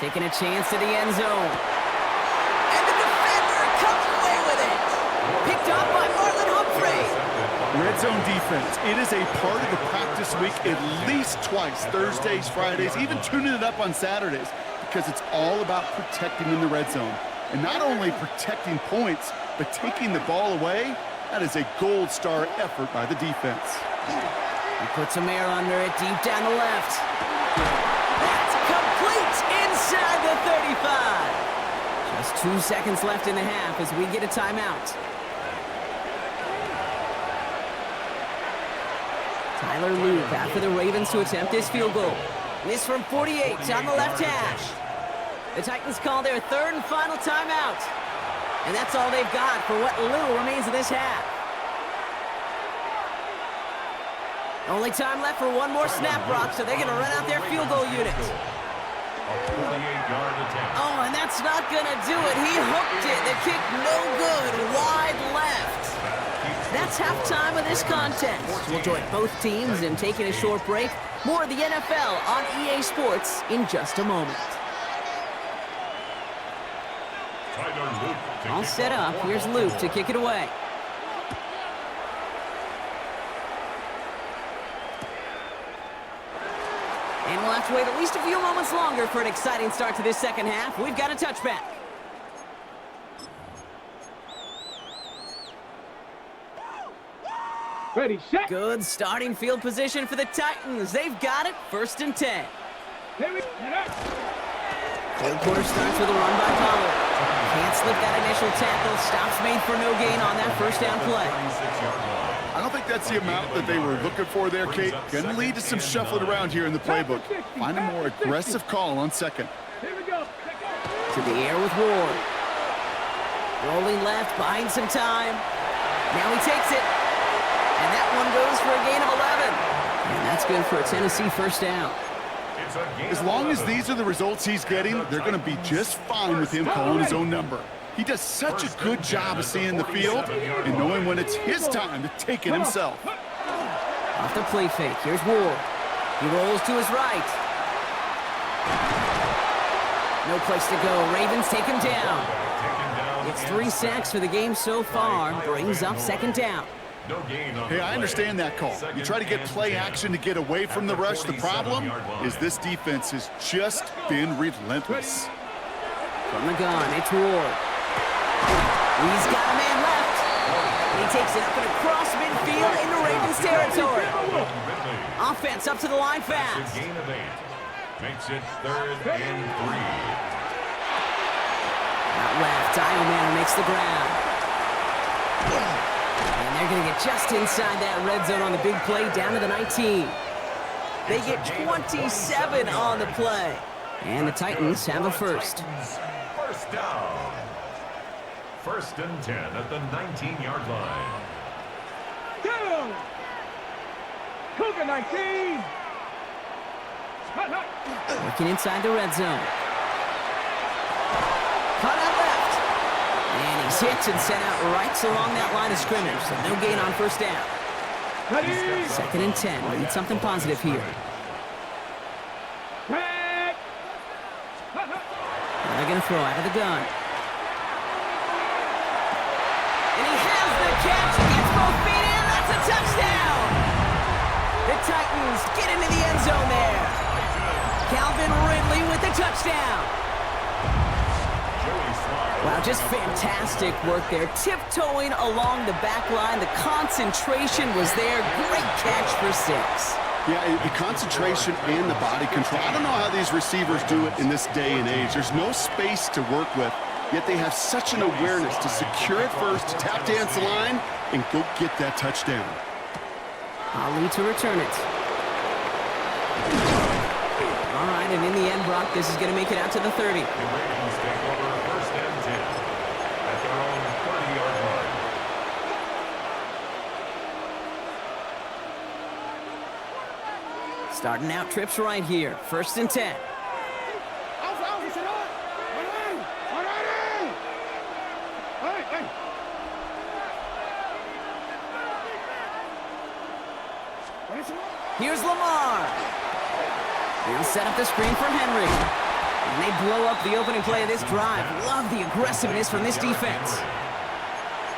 Taking a chance to the end zone. And the defender comes away with it. Picked off by Marlon Humphrey. Red zone defense, it is a part of the practice week at least twice, Thursdays, Fridays, even tuning it up on Saturdays, because it's all about protecting in the red zone. And not only protecting points, but taking the ball away, that is a gold star effort by the defense. He puts some air under it, deep down the left. That's complete inside the 35. Just 2 seconds left in the half as we get a timeout. Tyler Loop after the Ravens to attempt this field goal. This from 48 on the left hash. The Titans call their third and final timeout. And that's all they've got for what little remains of this half. Only time left for one more snap, Brock, so they're going to run out their field goal unit. A 48-yard attempt. Oh, and that's not going to do it. He hooked it. The kick no good. Wide left. That's halftime of this contest. We'll join both teams in taking a short break. More of the NFL on EA Sports in just a moment. Tyler Luke to All kick set off up. for Here's Baltimore. Luke to kick it away. And we'll have to wait at least a few moments longer for an exciting start to this second half. We've got a touchback. Ready, set! Good starting field position for the Titans. They've got it, 1st and 10. Here we go. Third quarter starts with a run by Pollard. Can't slip that initial tackle. Stops made for no gain on that first down play. 36-yard line. I don't think that's the amount that they were looking for there, Kate. Going to lead to some shuffling around here in the playbook. Find a more aggressive call on second. Here we go. To the air with Ward. Rolling left, buying some time. Now he takes it. And that one goes for a gain of 11. And that's good for a Tennessee first down. It's a gain As of long as 11. these are the results he's getting, they're going to be just fine with him calling his own number. He does such a good job of seeing the field and knowing when it's his time to take it himself. Off the play fake, here's Ward. He rolls to his right. No place to go. Ravens take him down. Taken down It's 3 sacks for the game so far. Brings up second down. No gain on Hey, the I play. understand that call. You try to get play action to get away from the rush. The problem is this defense has just been relentless. From the gun, it's Ward. He's got a man left. He takes it up and across midfield into Ravens territory. Offense up to the line That's fast. a gain of 8. Makes it 3rd and 3. Out left, Manor makes the ground. And they're going to get just inside that red zone on the big play, down to the 19. They get 27 on the play. And the Titans have a first. First down. 1st and 10 at the 19-yard line. Down. Cougar 19. Working inside the red zone. Cut out left. And he's hit and sent out right along that line of scrimmage. So no gain on first down. 2nd and 10. We need something positive here. And they're going to throw out of the gun. And he has the catch. Gets both feet in. That's a touchdown. The Titans get into the end zone there. Calvin Ridley with the touchdown. Wow, just fantastic work there. Tiptoeing along the back line. The concentration was there. Great catch for 6. Yeah, the concentration and the body control. I don't know how these receivers do it in this day and age. There's no space to work with, yet they have such an awareness to secure it first, to tap dance the line, and go get that touchdown. Ali to return it. All right, and in the end, Brock, this is going to make it out to the 30. The Ravens take over 1st and 10 at their own 30-yard line. Starting out trips right here. 1st and 10. Here's Lamar. He'll set up the screen from Henry. And they blow up the opening play of this drive. Love the aggressiveness from this defense.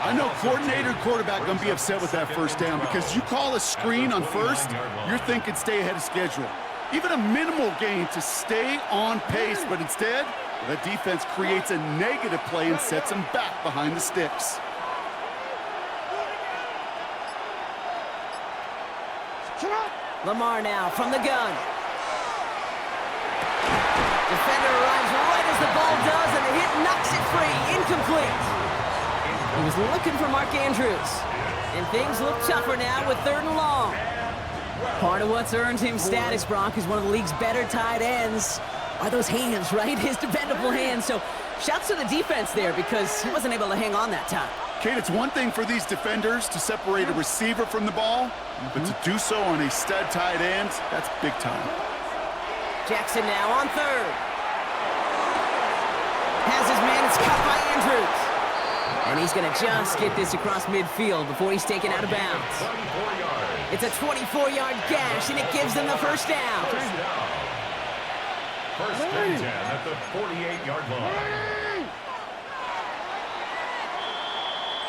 I know coordinator and quarterback going to be upset with that first down because you call a screen on first, you're thinking stay ahead of schedule. Even a minimal gain to stay on pace, but instead, the defense creates a negative play and sets them back behind the sticks. Lamar now from the gun. Defender arrives right as the ball does, and the hit knocks it free. Incomplete. He was looking for Mark Andrews. And things look tougher now with 3rd and long. Part of what's earned him status, Brock, is one of the league's better tight ends. Are those hands, right? His dependable hands. So shouts to the defense there because he wasn't able to hang on that time. Kate, it's one thing for these defenders to separate a receiver from the ball, but to do so on a stud tight end, that's big time. Jackson now on 3rd. Has his man, it's caught by Andrews. And he's going to just get this across midfield before he's taken out of bounds. It's a 24-yard gash, and it gives them the first down. 1st and 10 at the 48-yard line.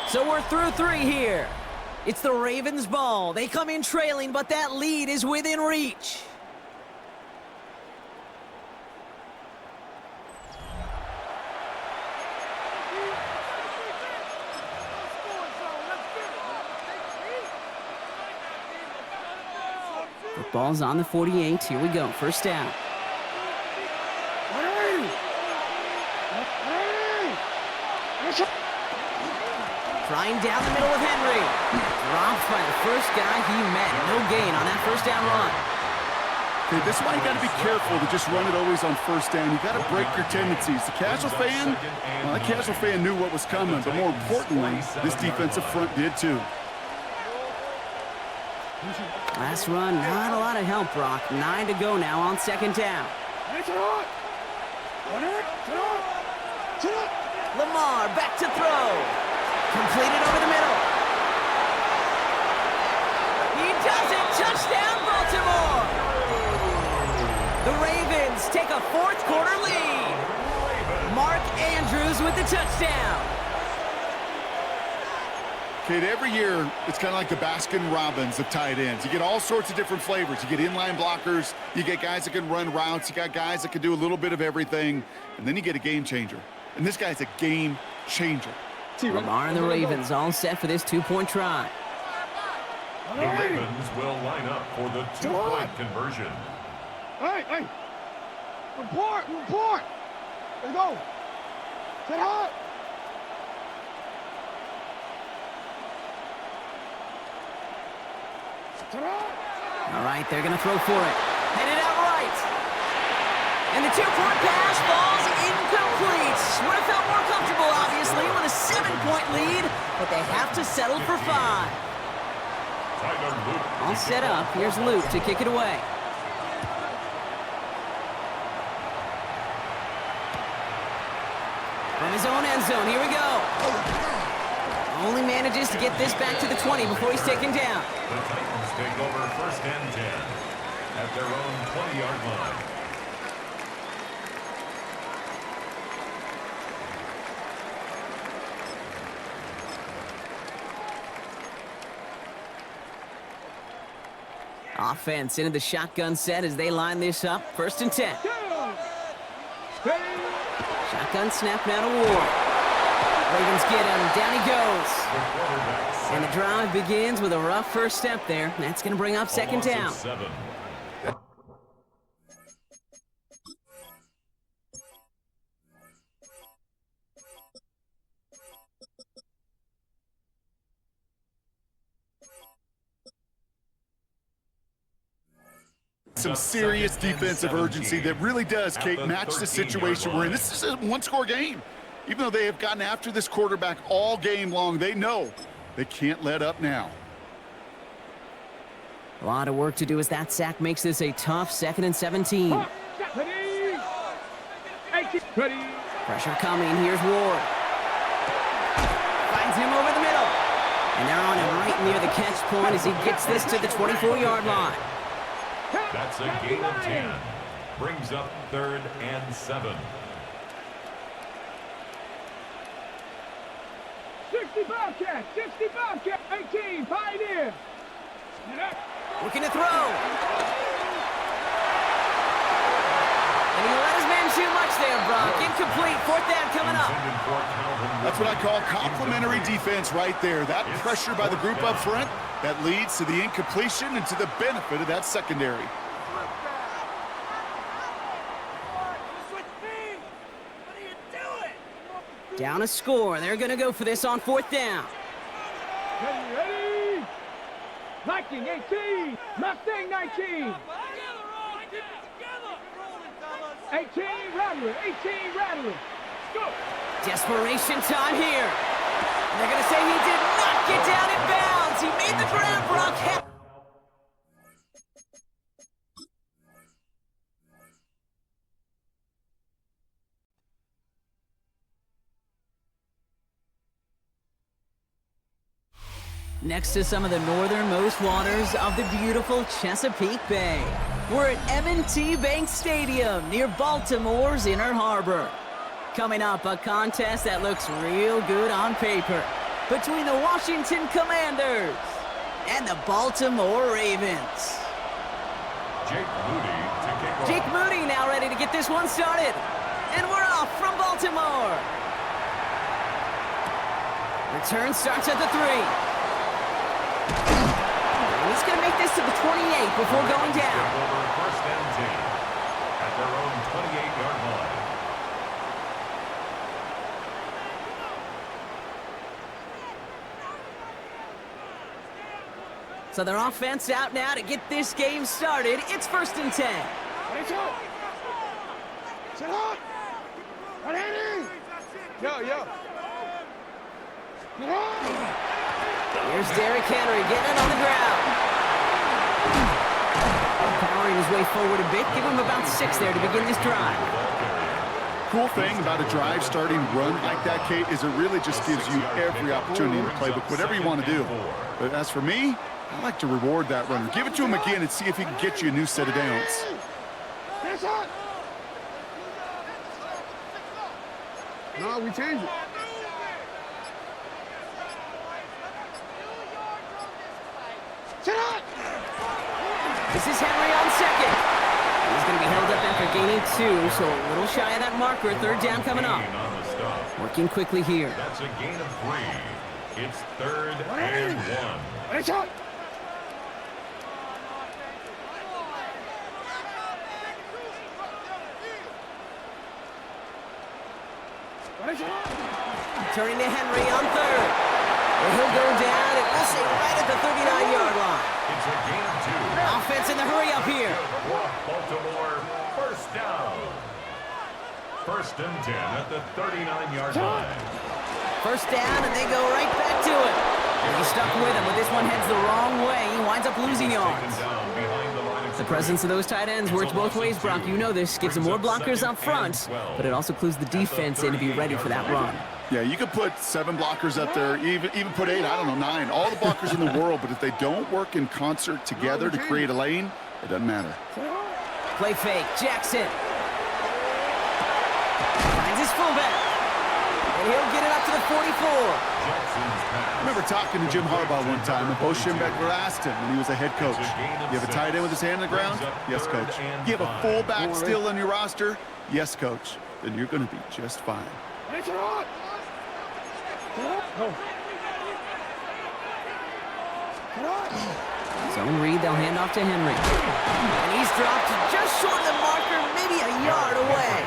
So we're through 3 here. It's the Ravens' ball. They come in trailing, but that lead is within reach. The ball's on the 48. Here we go. First down. Trying down the middle with Henry. Dropped by the first guy he met. No gain on that first down run. Okay, this is why you got to be careful to just run it always on first down. You got to break your tendencies. The casual fan, well, the casual fan knew what was coming, but more importantly, this defensive front did too. Last run, not a lot of help, Brock. 9 to go now on 2nd down. Lamar back to throw. Completed over the middle. He does it. Touchdown, Baltimore. The Ravens take a 4th quarter lead. Mark Andrews with the touchdown. Kate, every year, it's kind of like the Baskin-Robbins of tight ends. You get all sorts of different flavors. You get inline blockers. You get guys that can run routes. You got guys that can do a little bit of everything. And then you get a game changer. And this guy's a game changer. Lamar and the Ravens all set for this two-point try. The Ravens will line up for the two-point conversion. Hey! Report! Let's go! Set hot! All right, they're going to throw for it. Headed out right. And the two-point pass falls incomplete. Would have felt more comfortable, obviously, with a 7-point lead, but they have to settle for 5. All set up. Here's Luke to kick it away. From his own end zone, here we go. Only manages to get this back to the 20 before he's taken down. The Titans take over first and 10 at their own 20-yard line. Offense into the shotgun set as they line this up. First and 10. Shotgun snap now to Ward. Ravens get him. Down he goes. And the drive begins with a rough first step there. That's going to bring up second down. Some serious defensive urgency that really does, Kate, match the situation we're in. This is a one-score game. Even though they have gotten after this quarterback all game long, they know they can't let up now. A lot of work to do as that sack makes this a tough 2nd and 17. Pressure coming. Here's Ward. Finds him over the middle. And they're on him right near the catch point as he gets this to the 24-yard line. That's a gain of 10. Brings up 3rd and 7. 60 Bobcat, 18, Pioneer. Looking to throw. And he let his man shoot much there, Brock. Incomplete, 4th down coming up. That's what I call complementary defense right there. That pressure by the group up front, that leads to the incompletion and to the benefit of that secondary. Down a score. They're going to go for this on 4th down. Ready. Viking 18, Mustang 19. 18 Rattler. Go. Desperation time here. And they're going to say he did not get down in bounds. He made the grab, Brock. Next to some of the northernmost waters of the beautiful Chesapeake Bay, we're at M&T Bank Stadium near Baltimore's Inner Harbor. Coming up, a contest that looks real good on paper between the Washington Commanders and the Baltimore Ravens. Jake Moody now ready to get this one started. And we're off from Baltimore. Return starts at the 3. He's going to make this to the 28 before going down. Over first and 10 at their own 28-yard line. So their offense out now to get this game started. It's 1st and 10. Sit up. Yo. Here's Derrick Henry getting it on the ground. Powering his way forward a bit. Give him about 6 there to begin this drive. Cool thing about a drive starting run like that, Kate, is it really just gives you every opportunity in the playbook, whatever you want to do. But as for me, I like to reward that runner. Give it to him again and see if he can get you a new set of downs. No, we change it. This is Henry on second. He's going to be held up after gaining 2, so a little shy of that marker. Third down coming up. Working quickly here. That's a gain of 3. It's 3rd and 1. Turning to Henry on third. And he'll go down, and we'll say right at the 39-yard line. It's a gain of 2. Offense in the hurry up here. Baltimore, first down. 1st and 10 at the 39-yard line. First down, and they go right back to it. He's stuck with him, but this one heads the wrong way. He winds up losing yards. The presence of those tight ends works both ways, Brock. You know this. Gives them more blockers up front, but it also clues the defense in to be ready for that run. Yeah, you could put 7 blockers up there, even put 8, I don't know, 9. All the blockers in the world, but if they don't work in concert together to create a lane, it doesn't matter. Play fake. Jackson. Finds his fullback. And he'll get it up to the 44. I remember talking to Jim Harbaugh one time, and Bo Schembechler asked him when he was a head coach, you have a tight end with his hand on the ground? Yes, coach. You have a fullback still on your roster? Yes, coach. Then you're going to be just fine. Zone read, they'll hand off to Henry. And he's dropped just short of the marker, maybe a yard away.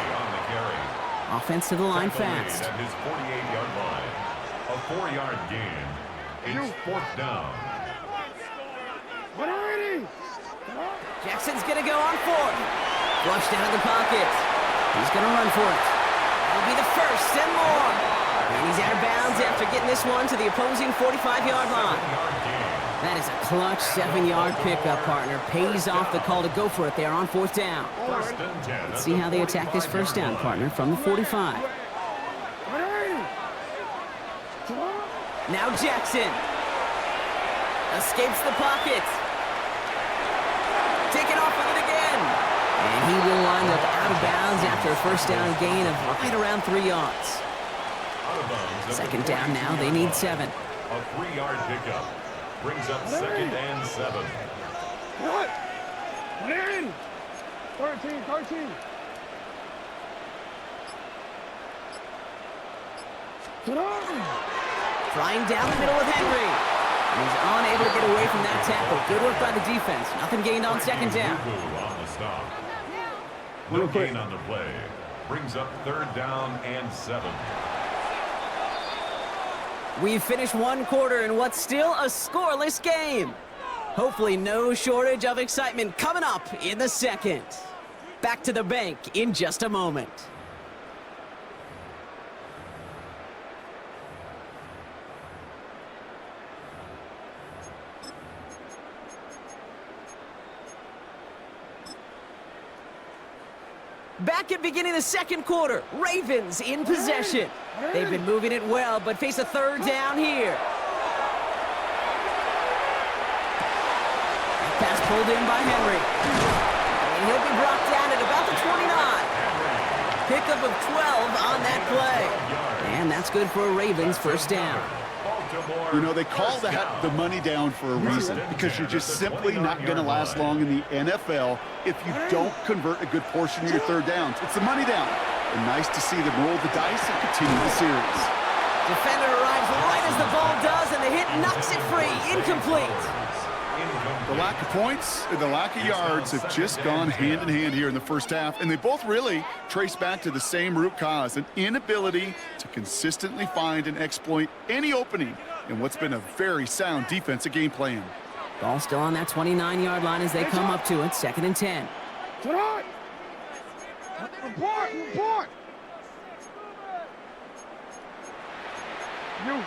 Offense to the line fast. At his 48-yard line. A 4-yard gain. It's 4th down. Jackson's going to go on 4th. Flushed out of the pocket. He's going to run for it. That'll be the first and more. And he's out of bounds after getting this one to the opposing 45-yard line. That is a clutch 7-yard pickup, partner. Pays off the call to go for it there on 4th down. Let's see how they attack this first down, partner, from the 45. Now Jackson. Escapes the pocket. Taken off with it again. And he will wind up out of bounds after a first down gain of right around 3 yards. Second down now. They need 7. A 3-yard pickup. Brings up 2nd and 7. What? 13. Flying down the middle with Henry. And he's unable to get away from that tackle. Good work by the defense. Nothing gained on second down. On the stop. No gain on the play. Brings up 3rd down and 7. We've finished 1 quarter in what's still a scoreless game. Hopefully no shortage of excitement coming up in the second. Back to the bank in just a moment. Back at beginning of the second quarter, Ravens in possession. They've been moving it well, but face a 3rd down here. Pass pulled in by Henry. And he'll be brought down at about the 29. Pickup of 12 on that play. And that's good for a Ravens first down. You know, they call that the money down for a reason, because you're just simply not going to last long in the NFL if you don't convert a good portion of your 3rd downs. It's the money down. And nice to see them roll the dice and continue the series. Defender arrives right as the ball does, and the hit knocks it free. Incomplete. The lack of points and the lack of yards have just gone hand in hand here in the first half, and they both really trace back to the same root cause, an inability to consistently find and exploit any opening in what's been a very sound defensive game plan. Ball still on that 29-yard line as they come up to it, 2nd and 10. Report! You.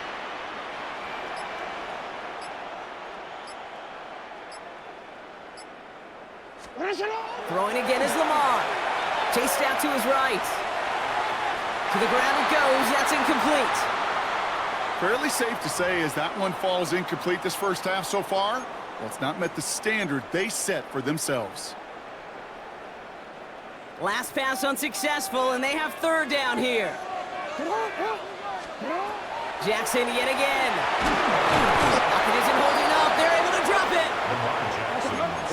Throwing again is Lamar. Chased out to his right. To the ground it goes. That's incomplete. Fairly safe to say as that one falls incomplete this first half so far, well, it's not met the standard they set for themselves. Last pass unsuccessful, and they have 3rd down here. Jackson yet again. Pocket isn't holding up. They're able to drop it.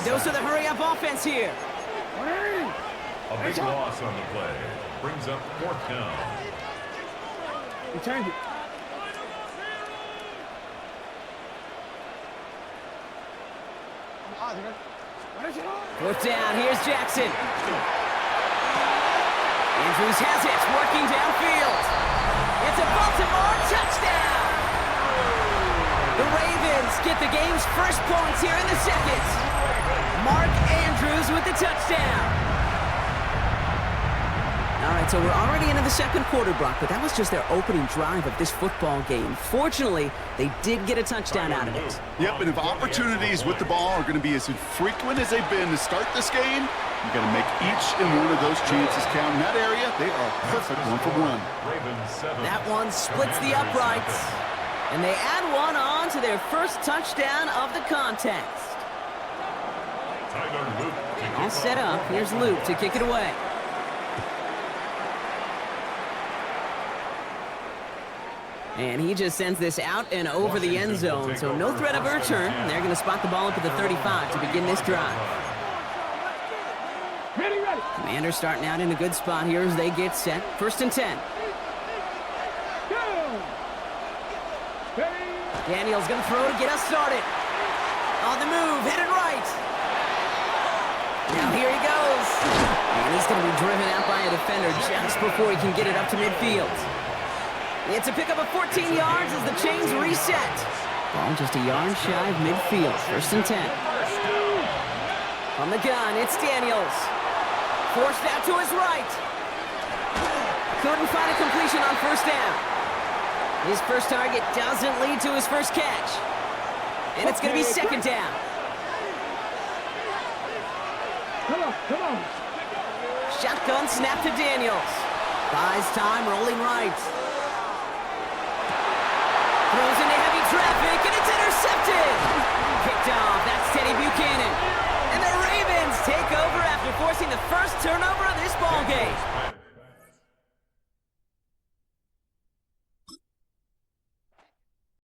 A dose of the hurry-up offense here. A big loss on the play. Brings up 4th down. You change it. Fourth down, here's Jackson. Andrews has it, working downfield. It's a Baltimore touchdown. The Ravens get the game's first points here in the second. Mark Andrews with the touchdown. All right, so we're already into the second quarter, Brock, but that was just their opening drive of this football game. Fortunately, they did get a touchdown out of it. Yep, and if opportunities with the ball are going to be as infrequent as they've been to start this game, you got to make each and one of those chances count. In that area, they are perfect one for one. That one splits the uprights, and they add one on to their first touchdown of the contest. All set up. Here's Luke to kick it away. And he just sends this out and over the end zone, so no threat of a return. They're going to spot the ball up at the 35 to begin this drive. Commanders starting out in a good spot here as they get set. 1st and 10. Daniel's going to throw to get us started. On the move, headed right. Now here he goes. And he's going to be driven out by a defender just before he can get it up to midfield. It's a pickup of 14 yards as the chains reset. Ball just a yard shy of midfield. 1st and 10. On the gun, it's Daniels. Forced out to his right. Couldn't find a completion on 1st down. His first target doesn't lead to his first catch. And it's going to be 2nd down. Come on. Shotgun snap to Daniels. Buys time, rolling right. Throws into heavy traffic, and it's intercepted. Picked off. That's Teddy Buchanan. And the Ravens take over after forcing the first turnover